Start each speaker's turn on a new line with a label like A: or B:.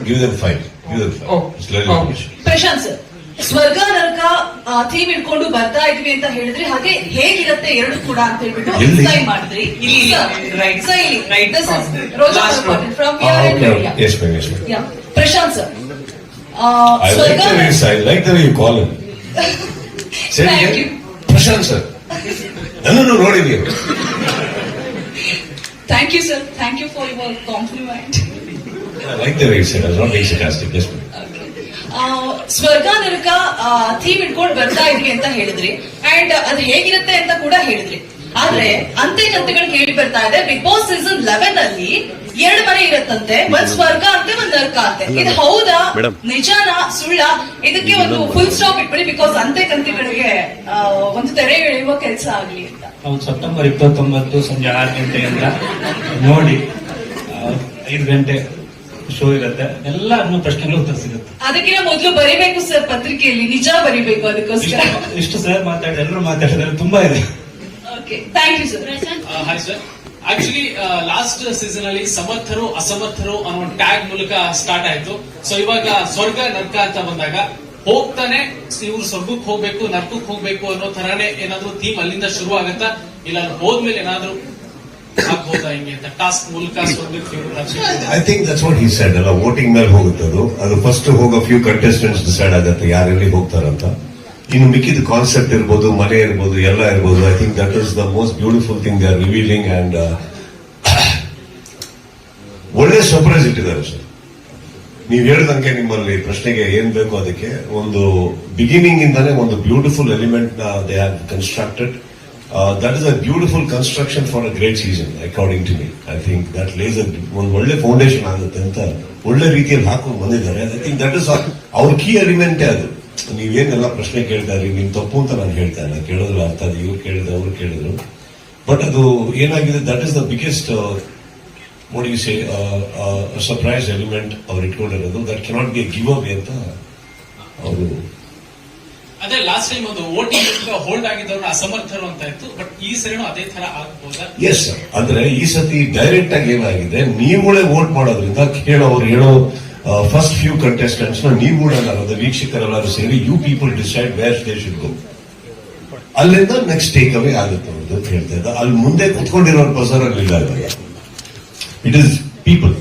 A: Give them five.
B: Prashanth sir, ಸ್ವರ್ಗ ನರಕ theme ಇಟ್ಕೊಂಡು ಬರ್ತಾ ಇದ್ವಿ ಅಂತ ಹೇಳಿದ್ರಿ, ಹಾಗೆ ಹೇಗಿರುತ್ತೆ ಎರಡು ಕೂಡ ಅಂತ ಹೇಳ್ಬಿಟ್ಟು ಎಕ್ಸ್ಪ್ಲೈನ್ ಮಾಡಿದ್ರಿ. Prashanth sir,
A: I like the way you call him.
B: Thank you.
A: Prashanth sir, ನನ್ನನ್ನು ನೋಡಿ ನೀವು.
B: Thank you, sir. Thank you for your compliment.
A: I like the way you said. I was not being sarcastic. Yes, ma'am.
B: ಸ್ವರ್ಗ ನರಕ theme ಇಟ್ಕೊಂಡು ಬರ್ತಾ ಇದ್ವಿ ಅಂತ ಹೇಳಿದ್ರಿ, ಅಂಡ್ ಅದು ಹೇಗಿರುತ್ತೆ ಅಂತ ಕೂಡ ಹೇಳಿದ್ರಿ. ಆದ್ರೆ ಅಂತೆ ಕಂತೆಗಳು ಕೇಳಿ ಬರ್ತಾ ಇದೆ, ಬಿಗ್ ಬಾಸ್ ಸೀಸನ್ 11 ಅಲ್ಲಿ 2 ಮನೆ ಇರತ್ತಂತೆ, ಒಂದ್ ಸ್ವರ್ಗ ಅಂತೆ, ಒಂದ್ ನರಕ ಅಂತೆ. ಇದು ಹೌದಾ, ನಿಜಾನ, ಸುಳ್ಳ? ಇದಕ್ಕೆ ಒಂದು ಫುಲ್ ಸ್ಟಾಪ್ ಇಟ್ಬಿಡಿ, ಬಿಕಾಸ್ ಅಂತೆ ಕಂತೆಗಳಿಗೆ ಒಂದು ತೆರೆ ಎಳೆಯುವ ಕೆಲಸ ಆಗ್ಲಿ ಅಂತ.
C: ಸೆಪ್ಟೆಂಬರ್ 29 ಸಂಜೆ 6 ಗಂಟೆಯಿಂದ ನೋಡಿ 5 ಗಂಟೆ ಶೋ ಇರುತ್ತೆ. ಎಲ್ಲ ಪ್ರಶ್ನೆಗಳು ಉತ್ತರ ಸಿಗುತ್ತೆ.
B: ಅದಕ್ಕಿಂತ ಮೊದಲು ಬರಿಬೇಕು ಸರ್, ಪತ್ರಿಕೆಯಲ್ಲಿ ನಿಜ ಬರಿಬೇಕು. ಅದಕ್ಕೋಸ್ಕರ
C: ಇಷ್ಟು ಸರ್ ಎಲ್ಲರೂ ಮಾತಾಡಿದ್ರೆ ತುಂಬಾ ಇದೆ.
B: Okay, thank you sir.
D: Hi sir, actually last season ಅಲ್ಲಿ ಸಮರ್ಥರು ಅಸಮರ್ಥರು ಅನ್ನೋ ಟ್ಯಾಗ್ ಮೂಲಕ ಸ್ಟಾರ್ಟ್ ಆಯ್ತು. ಸೊ ಇವಾಗ ಸ್ವರ್ಗ ನರ್ಕ ಅಂತ ಬಂದಾಗ ಹೋಗ್ತಾನೆ ಇವ್ರು ಸ್ವರ್ಗಕ್ಕೆ ಹೋಗ್ಬೇಕು, ನರ್ಕಕ್ಕೆ ಹೋಗ್ಬೇಕು ಅನ್ನೋ ತರಾನೇ ಏನಾದ್ರು ಥೀಮ್ ಅಲ್ಲಿಂದ ಶುರು ಆಗತ್ತಾ, ಇಲ್ಲ ಹೋದ್ಮೇಲೆ ಏನಾದ್ರು ಆಗ್ಬೋದಾ ಹಿಂಗೆ ಅಂತ ಟಾಸ್ಕ್ ಮೂಲಕ ಸ್ವರ್ಗಕ್ಕೆ?
A: I think that's what he said. ಅಲ್ಲ, ವೋಟಿಂಗ್ ಮೇಲೆ ಹೋಗುತ್ತೆ ಅದು ಫಸ್ಟ್ ಹೋಗೋ ಫ್ಯೂ ಕಂಟೆಸ್ಟೆಂಟ್ಸ್ ಡಿಸೈಡ್ ಆಗುತ್ತೆ ಯಾರೆಲ್ಲಿ ಹೋಗ್ತಾರಂತ. ಇನ್ನು ಮಿಕ್ಕಿದ ಕಾನ್ಸೆಪ್ಟ್ ಇರ್ಬೋದು, ಮನೆ ಇರ್ಬೋದು, ಎಲ್ಲ ಇರ್ಬೋದು. I think that is the most beautiful thing they are revealing. And ಒಳ್ಳೆ ಸರ್ಪ್ರೈಸ್ ಇಟ್ಟಿದ್ದಾರೆ ಸರ್. ನೀವು ಹೇಳಿದಂಗೆ ನಿಮ್ಮಲ್ಲಿ ಪ್ರಶ್ನೆಗೆ ಏನ್ ಬೇಕು ಅದಕ್ಕೆ ಒಂದು ಬಿಗಿನಿಂಗ್ ಇಂದಾನೆ ಒಂದು ಬ್ಯೂಟಿಫುಲ್ ಎಲಿಮೆಂಟ್ ನ they have constructed. That is a beautiful construction for a great season according to me. I think that lays ಒಂದು ಒಳ್ಳೆ ಫೌಂಡೇಶನ್ ಆಗುತ್ತೆ ಅಂತ ಒಳ್ಳೆ ರೀತಿಯಲ್ಲಿ ಹಾಕೊಂಡು ಬಂದಿದ್ದಾರೆ. ಐ ಥಿಂಕ್ ದಟ್ ಇಸ್ ಅವ್ರ ಕೀ ಎಲಿಮೆಂಟೇ ಅದು. ನೀವೇನೆಲ್ಲ ಪ್ರಶ್ನೆ ಕೇಳ್ತಾ ಇದ್ರಿ, ನಿಮ್ ತಪ್ಪು ಅಂತ ನಾನು ಹೇಳ್ತಾ ಇಲ್ಲ, ಕೇಳಿದ್ರು ಅರ್ಥ ಅದು, ಇವ್ರು ಕೇಳಿದ್ರು ಅವ್ರು ಕೇಳಿದ್ರು. ಬಟ್ ಅದು ಏನಾಗಿದೆ, that is the biggest what do you say, surprise element ಅವ್ರು ಇಟ್ಕೊಂಡಿರೋದು. That cannot be give away ಅಂತ ಅವರು.
D: ಅದೇ ಲಾಸ್ಟ್ ಟೈಮ್ ಒಂದು ವೋಟಿಂಗ್ ಹೋಲ್ಡ್ ಆಗಿದ್ದವ್ರು ಅಸಮರ್ಥರು ಅಂತ ಇತ್ತು, ಬಟ್ ಈ ಸರಿನೂ ಅದೇ ತರ ಆಗ್ಬೋದಾ?
A: ಎಸ್ ಸರ್, ಅಂದ್ರೆ ಈ ಸತಿ ಡೈರೆಕ್ಟ್ ಆಗಿ ಏನಾಗಿದೆ, ನೀವುಗಳೇ ವೋಟ್ ಮಾಡೋದ್ರಿಂದ ಅವ್ರು ಹೇಳೋ ಫಸ್ಟ್ ಫ್ಯೂ ಕಂಟೆಸ್ಟೆಂಟ್ಸ್ ನ ನೀವುಗಳೆಲ್ಲರೂ ವೀಕ್ಷಕರೆಲ್ಲರೂ ಸೇರಿ you people decide where they should go. ಅಲ್ಲಿಂದ ನೆಕ್ಸ್ಟ್ ಟೇಕ್ ಅವೇ ಆಗುತ್ತೆ ಅಂತ ಹೇಳ್ತಾ ಇದ್ದ. ಅಲ್ಲಿ ಮುಂದೆ ಕುತ್ಕೊಂಡಿರೋ ಬಜಾರ್ ಅಲ್ಲಿ ಇಲ್ಲ, ಇಟ್ ಇಸ್ ಪೀಪಲ್.